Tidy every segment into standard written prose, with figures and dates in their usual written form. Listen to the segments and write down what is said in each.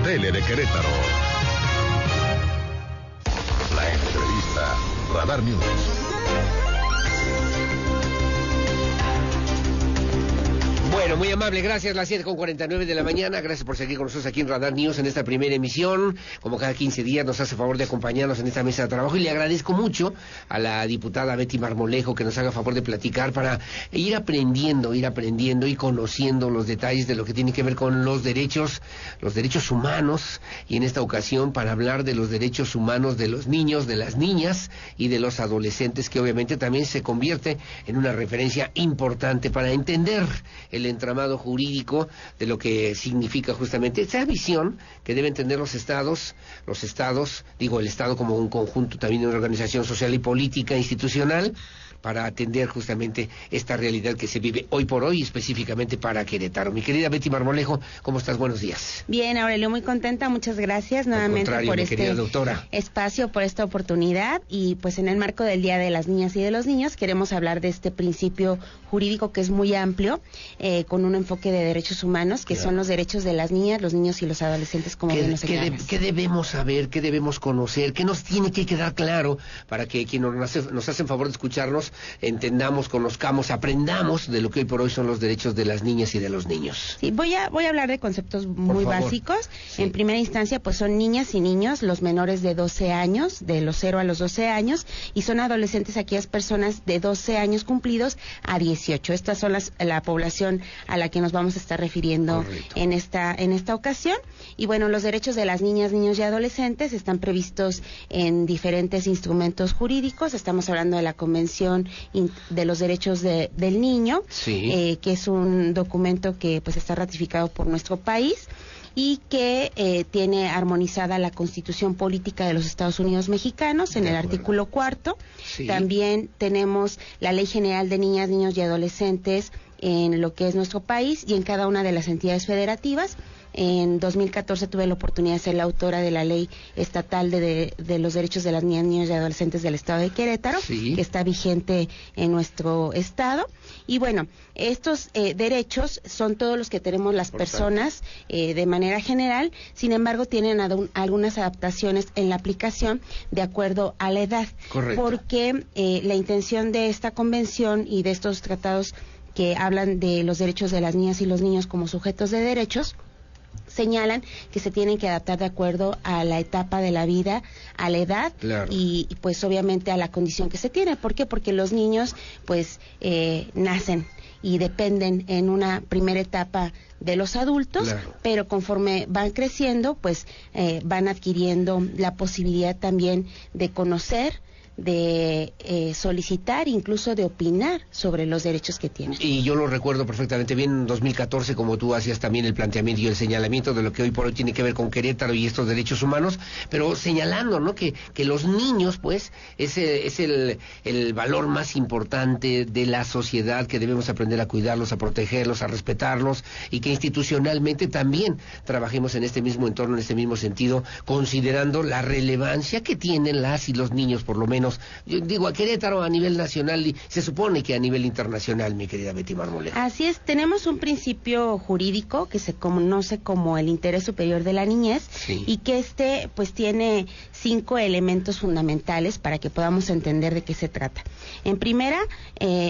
Tele de Querétaro. La entrevista Radar News. Bueno, muy amable, gracias. Las 7:49 de la mañana. Gracias por seguir con nosotros aquí en Radar News en esta primera emisión. Como cada 15 días nos hace favor de acompañarnos en esta mesa de trabajo, y le agradezco mucho a la diputada Betty Marmolejo que nos haga favor de platicar para ir aprendiendo y conociendo los detalles de lo que tiene que ver con los derechos humanos, y en esta ocasión para hablar de los derechos humanos de los niños, de las niñas y de los adolescentes, que obviamente también se convierte en una referencia importante para entender el entramado jurídico de lo que significa justamente esa visión que deben tener los estados, el Estado como un conjunto también de una organización social y política institucional, para atender justamente esta realidad que se vive hoy por hoy, específicamente para Querétaro. Mi querida Betty Marmolejo, ¿cómo estás? Buenos días. Bien, Aurelio, muy contenta, muchas gracias nuevamente por este espacio, por esta oportunidad, y pues en el marco del Día de las Niñas y de los Niños queremos hablar de este principio jurídico que es muy amplio, con un enfoque de derechos humanos, que son los derechos de las niñas, los niños y los adolescentes, como bien nos señalas. ¿Qué debemos saber? ¿Qué debemos conocer? ¿Qué nos tiene que quedar claro para que quienes nos hacen favor de escucharnos entendamos, conozcamos, aprendamos de lo que hoy por hoy son los derechos de las niñas y de los niños? Sí, voy a hablar de conceptos muy básicos. Sí. En primera instancia, pues son niñas y niños los menores de 12 años, de los 0 a los 12 años, y son adolescentes aquellas personas de 12 años cumplidos a 18. Estas son la población a la que nos vamos a estar refiriendo en esta ocasión. Y bueno, los derechos de las niñas, niños y adolescentes están previstos en diferentes instrumentos jurídicos. Estamos hablando de la Convención de los Derechos del Niño, sí, que es un documento que pues está ratificado por nuestro país y que tiene armonizada la Constitución Política de los Estados Unidos Mexicanos en el artículo 4. Sí. También tenemos la Ley General de Niñas, Niños y Adolescentes en lo que es nuestro país y en cada una de las entidades federativas. En 2014 tuve la oportunidad de ser la autora de la Ley Estatal de los Derechos de las Niñas, Niños y Adolescentes del Estado de Querétaro, sí, que está vigente en nuestro estado. Y bueno, estos derechos son todos los que tenemos las personas de manera general. Sin embargo, tienen algunas adaptaciones en la aplicación de acuerdo a la edad. Correcto. Porque la intención de esta convención y de estos tratados que hablan de los derechos de las niñas y los niños como sujetos de derechos señalan que se tienen que adaptar de acuerdo a la etapa de la vida, a la edad, claro, y pues obviamente a la condición que se tiene. ¿Por qué? Porque los niños pues nacen y dependen en una primera etapa de los adultos, claro, pero conforme van creciendo pues van adquiriendo la posibilidad también de conocer, de solicitar, incluso de opinar sobre los derechos que tienen. Y yo lo recuerdo perfectamente bien en 2014, como tú hacías también el planteamiento y el señalamiento de lo que hoy por hoy tiene que ver con Querétaro y estos derechos humanos, pero señalando, ¿no?, que los niños, pues, es el valor más importante de la sociedad, que debemos aprender a cuidarlos, a protegerlos, a respetarlos, y que institucionalmente también trabajemos en este mismo entorno, en este mismo sentido, considerando la relevancia que tienen las y los niños, por lo menos, yo digo, a Querétaro a nivel nacional y se supone que a nivel internacional, mi querida Betty Marmolejo. Así es, tenemos un principio jurídico que se conoce como el interés superior de la niñez, sí, y que pues tiene 5 elementos fundamentales para que podamos entender de qué se trata. En primera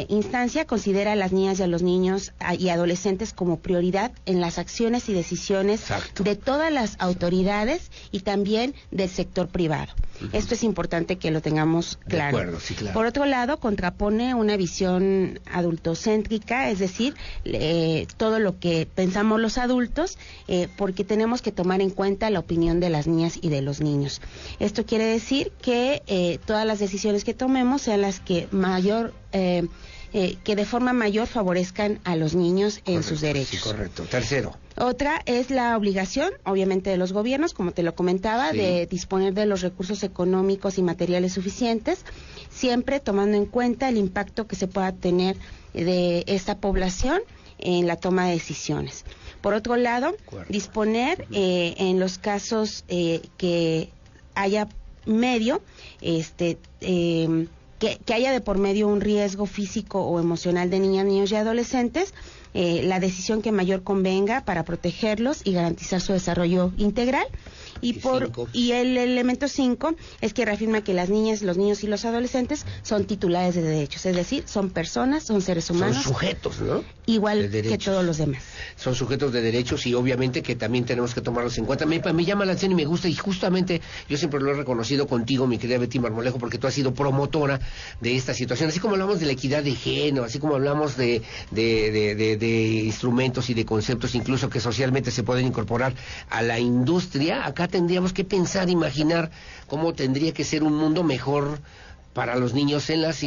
instancia, considera a las niñas y a los niños y adolescentes como prioridad en las acciones y decisiones, exacto, de todas las autoridades y también del sector privado. Esto es importante que lo tengamos claro. De acuerdo, sí, claro. Por otro lado, contrapone una visión adultocéntrica, es decir, todo lo que pensamos los adultos, porque tenemos que tomar en cuenta la opinión de las niñas y de los niños. Esto quiere decir que todas las decisiones que tomemos sean las que que de forma mayor favorezcan a los niños en sus derechos. Sí, correcto. Tercero. Otra es la obligación, obviamente, de los gobiernos, como te lo comentaba, sí, de disponer de los recursos económicos y materiales suficientes, siempre tomando en cuenta el impacto que se pueda tener de esta población en la toma de decisiones. Por otro lado, disponer en los casos que haya medio, que haya de por medio un riesgo físico o emocional de niñas, niños y adolescentes, la decisión que mayor convenga para protegerlos y garantizar su desarrollo integral. Y el elemento 5 es que reafirma que las niñas, los niños y los adolescentes son titulares de derechos, es decir, son personas, son seres humanos. Son sujetos, ¿no? Igual que todos los demás. Son sujetos de derechos y obviamente que también tenemos que tomarlos en cuenta. Me llama la atención y me gusta, y justamente yo siempre lo he reconocido contigo, mi querida Betty Marmolejo, porque tú has sido promotora de esta situación. Así como hablamos de la equidad de género, así como hablamos de instrumentos y de conceptos incluso que socialmente se pueden incorporar a la industria, acá tendríamos que pensar, imaginar cómo tendría que ser un mundo mejor para los niños en las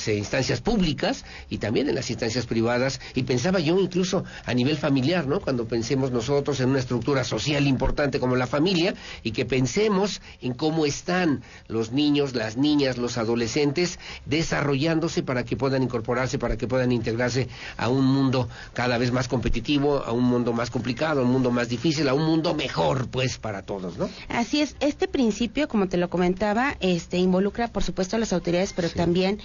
instancias públicas y también en las instancias privadas, y pensaba yo incluso a nivel familiar, ¿no? Cuando pensemos nosotros en una estructura social importante como la familia, y que pensemos en cómo están los niños, las niñas, los adolescentes desarrollándose para que puedan incorporarse, para que puedan integrarse a un mundo cada vez más competitivo, a un mundo más complicado, a un mundo más difícil, a un mundo mejor, pues, para todos, ¿no? Así es, este principio, como te lo comentaba, involucra por supuesto a las autoridades, pero también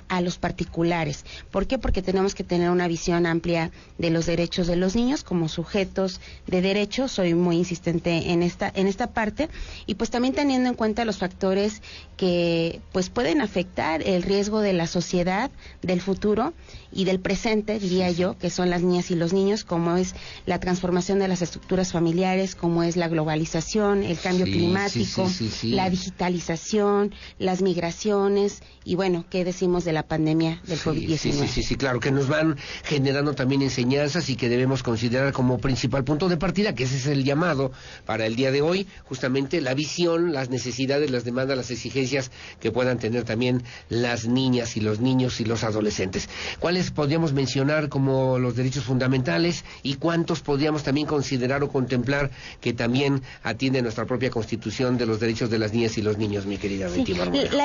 a los particulares. ¿Por qué? Porque tenemos que tener una visión amplia de los derechos de los niños como sujetos de derechos. Soy muy insistente en esta parte, y pues también teniendo en cuenta los factores que pues pueden afectar el riesgo de la sociedad, del futuro y del presente, diría yo, que son las niñas y los niños, como es la transformación de las estructuras familiares, como es la globalización, el cambio climático, la digitalización, las migraciones, y bueno, ¿qué decimos de la pandemia del COVID-19? Sí, claro, que nos van generando también enseñanzas y que debemos considerar como principal punto de partida, que ese es el llamado para el día de hoy, justamente la visión, las necesidades, las demandas, las exigencias que puedan tener también las niñas y los niños y los adolescentes. ¿Cuáles podríamos mencionar como los derechos fundamentales y cuántos podríamos también considerar o contemplar que también atiende nuestra propia Constitución de los derechos de las niñas y los niños, mi querida Betty Marmolejo?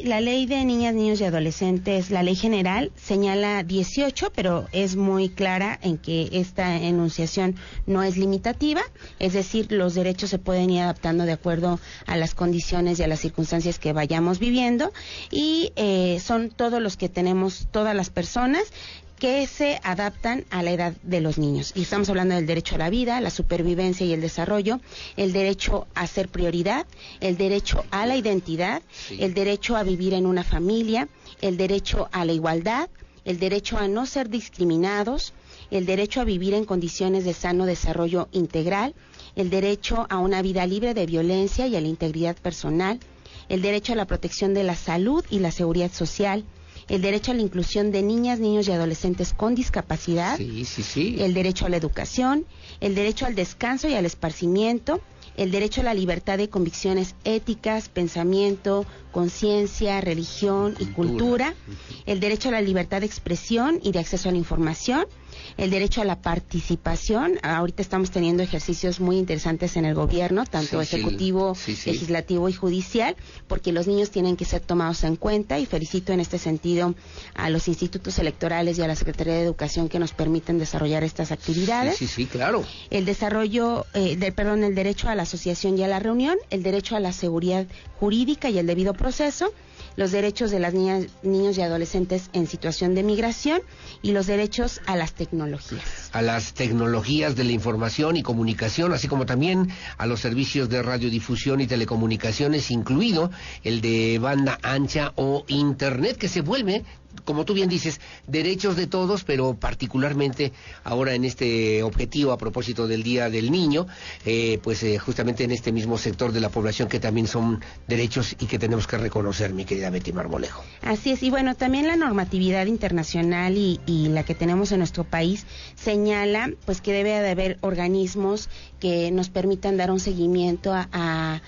La ley de niñas, niños y adolescentes, la ley general, señala 18, pero es muy clara en que esta enunciación no es limitativa, es decir, los derechos se pueden ir adaptando de acuerdo a las condiciones y a las circunstancias que vayamos viviendo, y son todos los que tenemos, todas las personas que se adaptan a la edad de los niños. Y estamos hablando del derecho a la vida, la supervivencia y el desarrollo, el derecho a ser prioridad, el derecho a la identidad, el derecho a vivir en una familia, el derecho a la igualdad, el derecho a no ser discriminados, el derecho a vivir en condiciones de sano desarrollo integral, el derecho a una vida libre de violencia y a la integridad personal, el derecho a la protección de la salud y la seguridad social, el derecho a la inclusión de niñas, niños y adolescentes con discapacidad, el derecho a la educación, el derecho al descanso y al esparcimiento, el derecho a la libertad de convicciones éticas, pensamiento, conciencia, religión y cultura, el derecho a la libertad de expresión y de acceso a la información, el derecho a la participación. Ahorita estamos teniendo ejercicios muy interesantes en el gobierno, tanto ejecutivo, legislativo y judicial, porque los niños tienen que ser tomados en cuenta, y felicito en este sentido a los institutos electorales y a la Secretaría de Educación que nos permiten desarrollar estas actividades. Claro. El desarrollo, el derecho a la asociación y a la reunión, el derecho a la seguridad jurídica y el debido proceso, los derechos de las niñas, niños y adolescentes en situación de migración, y los derechos a las tecnologías. A las tecnologías de la información y comunicación, así como también a los servicios de radiodifusión y telecomunicaciones, incluido el de banda ancha o internet, que se vuelve, como tú bien dices, derechos de todos, pero particularmente ahora en este objetivo a propósito del Día del Niño, justamente en este mismo sector de la población que también son derechos y que tenemos que reconocer, mi querida Betty Marmolejo. Así es, y bueno, también la normatividad internacional y la que tenemos en nuestro país señala pues que debe de haber organismos que nos permitan dar un seguimiento a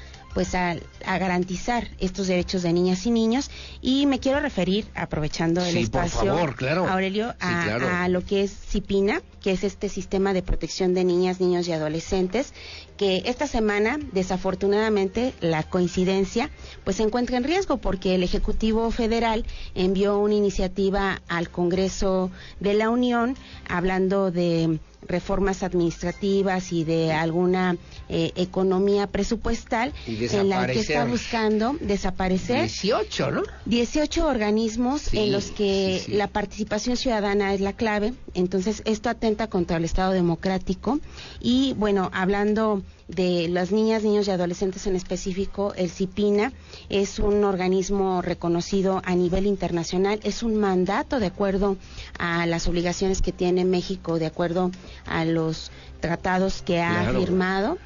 garantizar estos derechos de niñas y niños, y me quiero referir, aprovechando el espacio, por favor, claro. Aurelio, a lo que es CIPINA, que es este sistema de protección de niñas, niños y adolescentes, que esta semana, desafortunadamente, la coincidencia, pues se encuentra en riesgo, porque el Ejecutivo Federal envió una iniciativa al Congreso de la Unión hablando de reformas administrativas y de alguna economía presupuestal en la que está buscando desaparecer 18, ¿no? 18 organismos en los que la participación ciudadana es la clave. Entonces esto atenta contra el Estado democrático y bueno, hablando de las niñas, niños y adolescentes en específico, el CIPINA es un organismo reconocido a nivel internacional, es un mandato de acuerdo a las obligaciones que tiene México, de acuerdo a los tratados que ha firmado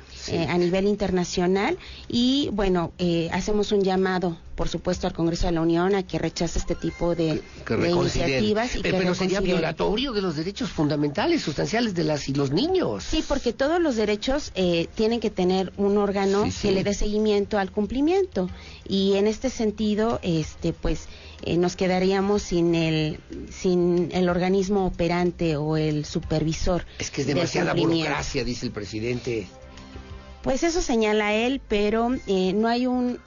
a nivel internacional y bueno, hacemos un llamado por supuesto al Congreso de la Unión a que rechace este tipo de iniciativas. Pero sería violatorio de los derechos fundamentales, sustanciales de las y los niños. Sí, porque todos los derechos tienen que tener un órgano que le dé seguimiento al cumplimiento y en este sentido, nos quedaríamos sin el organismo operante o el supervisor. Es que es demasiada burocracia, dice el presidente. Pues eso señala él, pero no hay un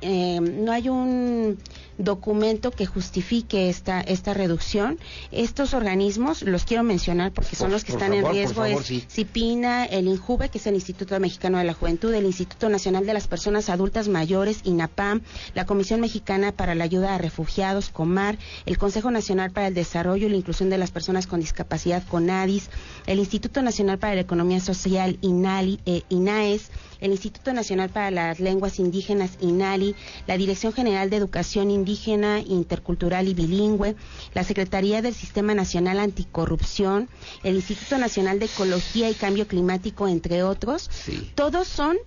documento que justifique esta reducción. Estos organismos, los quiero mencionar porque son los que están en riesgo, CIPINA, el INJUVE, que es el Instituto Mexicano de la Juventud, el Instituto Nacional de las Personas Adultas Mayores, INAPAM, la Comisión Mexicana para la Ayuda a Refugiados, COMAR, el Consejo Nacional para el Desarrollo y la Inclusión de las Personas con Discapacidad, CONADIS, el Instituto Nacional para la Economía Social, INAES, el Instituto Nacional para las Lenguas Indígenas, INALI, la Dirección General de Educación Indígena, Intercultural y Bilingüe, la Secretaría del Sistema Nacional Anticorrupción, el Instituto Nacional de Ecología y Cambio Climático, entre otros. Todos son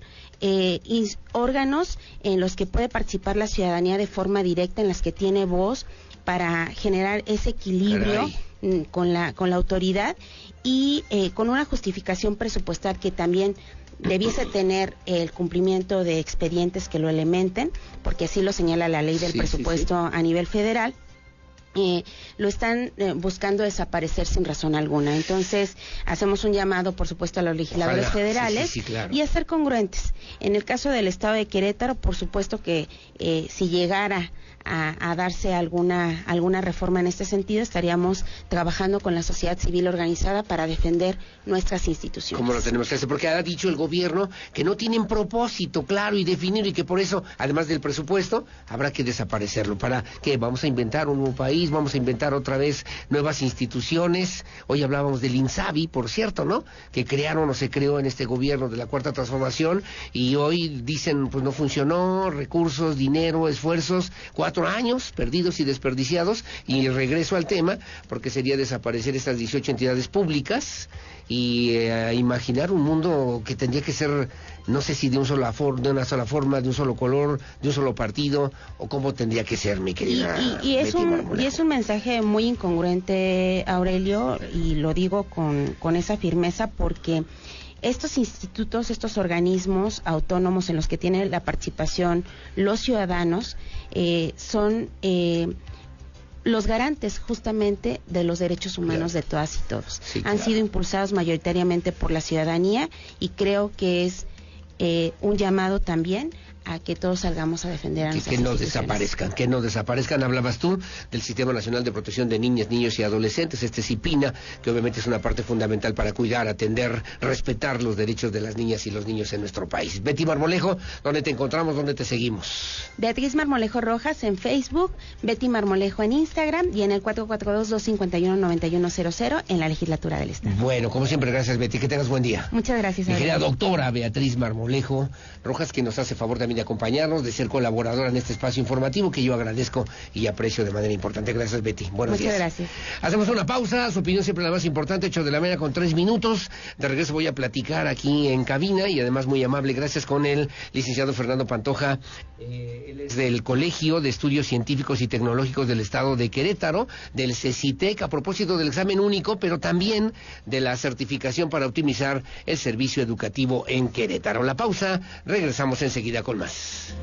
órganos en los que puede participar la ciudadanía de forma directa, en las que tiene voz para generar ese equilibrio con la autoridad y con una justificación presupuestal que también debiese tener el cumplimiento de expedientes que lo elementen, porque así lo señala la ley del presupuesto a nivel federal. Lo están buscando desaparecer sin razón alguna. Entonces, hacemos un llamado, por supuesto, a los legisladores federales y a ser congruentes. En el caso del Estado de Querétaro, por supuesto que si llegara a darse alguna reforma en este sentido, estaríamos trabajando con la sociedad civil organizada para defender nuestras instituciones. ¿Cómo lo tenemos que hacer? Porque ha dicho el gobierno que no tienen propósito claro y definido y que por eso, además del presupuesto, habrá que desaparecerlo. ¿Para qué? ¿Vamos a inventar un nuevo país? ¿Vamos a inventar otra vez nuevas instituciones? Hoy hablábamos del INSABI, por cierto, ¿no? Que crearon o se creó en este gobierno de la Cuarta Transformación y hoy dicen, pues no funcionó, recursos, dinero, esfuerzos, 4 años perdidos y desperdiciados, y regreso al tema, porque sería desaparecer estas 18 entidades públicas y imaginar un mundo que tendría que ser, no sé si de una sola forma, de un solo color, de un solo partido, o cómo tendría que ser, mi querida. Y es un mensaje muy incongruente, Aurelio, y lo digo con esa firmeza porque estos institutos, estos organismos autónomos en los que tienen la participación los ciudadanos, son los garantes justamente de los derechos humanos de todas y todos. Han sido impulsados mayoritariamente por la ciudadanía y creo que es un llamado también a que todos salgamos a defender a nuestras instituciones. Que no desaparezcan. Hablabas tú del Sistema Nacional de Protección de Niñas, Niños y Adolescentes, CIPINA, que obviamente es una parte fundamental para cuidar, atender, respetar los derechos de las niñas y los niños en nuestro país. Betty Marmolejo, ¿dónde te encontramos? ¿Dónde te seguimos? Beatriz Marmolejo Rojas en Facebook, Betty Marmolejo en Instagram y en el 442-251-9100 en la Legislatura del Estado. Bueno, como siempre, gracias, Betty. Que tengas buen día. Muchas gracias. Mi querida doctora Beatriz Marmolejo Rojas, que nos hace favor también de acompañarnos, de ser colaboradora en este espacio informativo que yo agradezco y aprecio de manera importante. Gracias, Betty. Buenos días. Muchas gracias. Hacemos una pausa, su opinión siempre la más importante, 8 de la mañana con 3 minutos. De regreso voy a platicar aquí en cabina y además muy amable, gracias, con el licenciado Fernando Pantoja. Él es del Colegio de Estudios Científicos y Tecnológicos del Estado de Querétaro, del CECITEC, a propósito del examen único, pero también de la certificación para optimizar el servicio educativo en Querétaro. La pausa, regresamos enseguida con más.